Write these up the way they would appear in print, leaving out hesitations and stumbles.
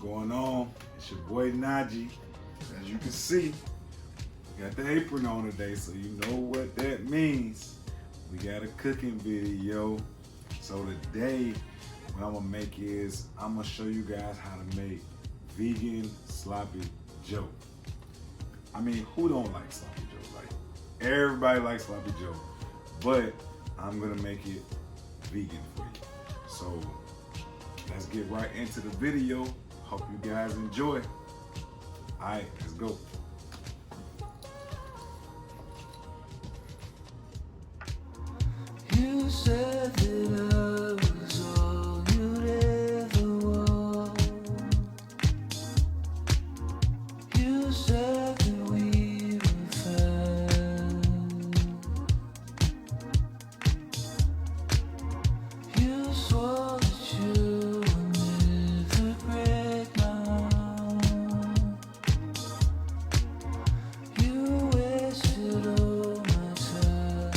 going on? It's your boy Najee. As you can see, we got the apron on today, so you know what that means. We got a cooking video. So today, what I'm gonna make is I'm gonna show you guys how to make vegan sloppy joe. I mean, who don't like sloppy joe? Like, everybody likes sloppy joe, but I'm gonna make it vegan for you. So let's get right into the video. Hope you guys enjoy. All right, let's go. You said that I was all you'd ever want. You said that we were fine. You swore that you would never break my heart. You wasted all my time.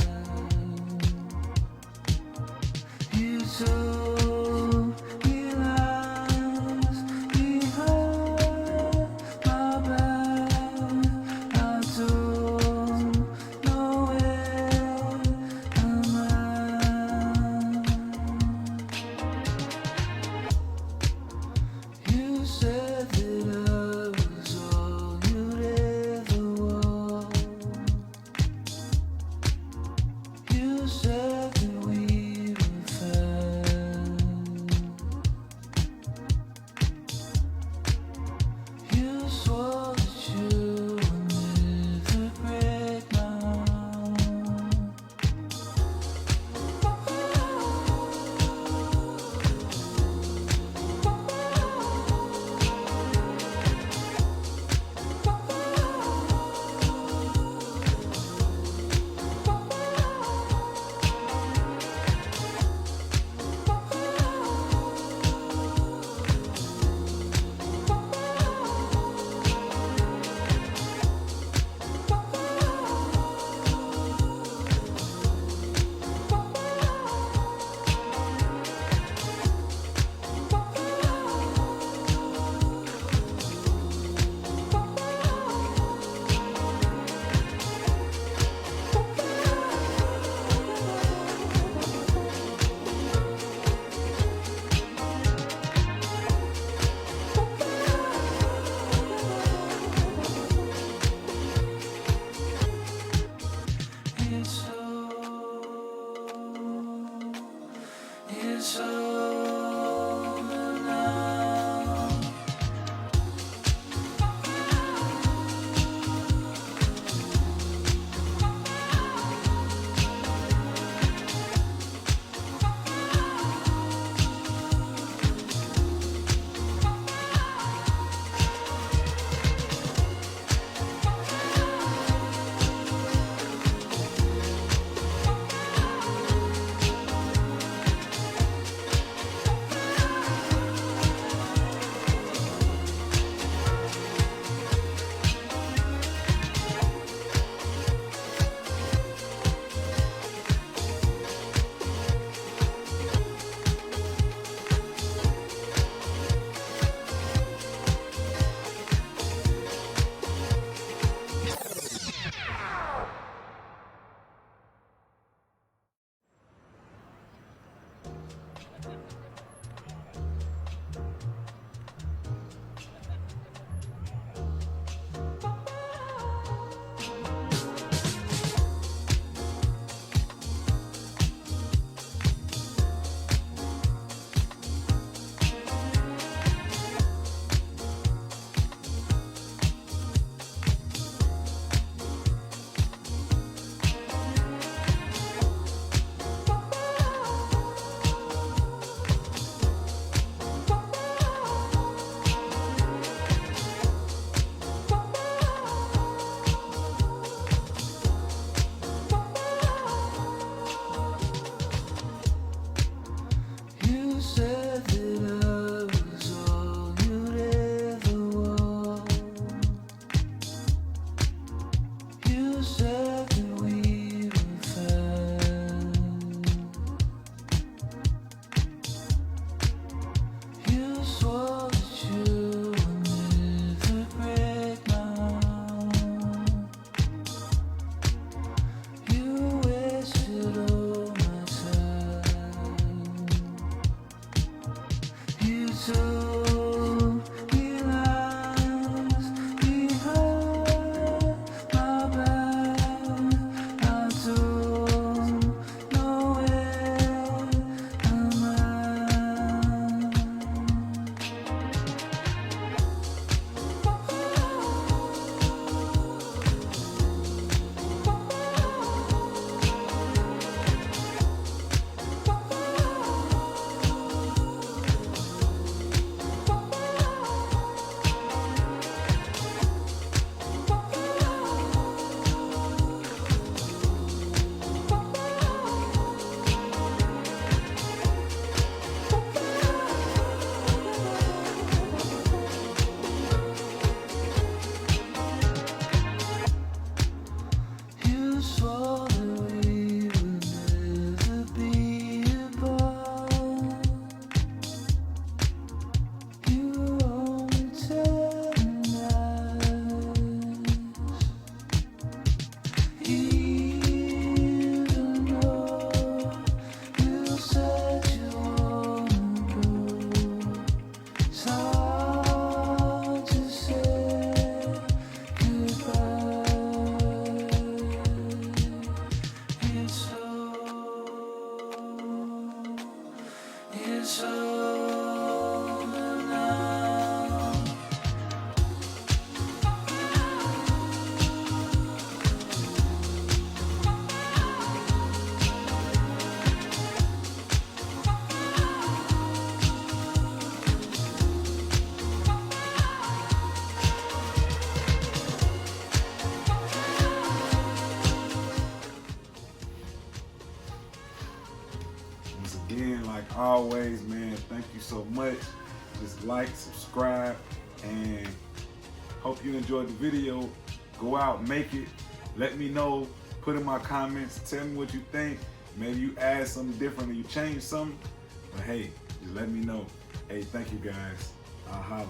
always, man, thank you so much. Just like, subscribe, and hope you enjoyed the video. Go out, make it. Let me know. Put in my comments. Tell me what you think. Maybe you add something different or you change something. But hey, just let me know. Hey, thank you guys. I'll holler.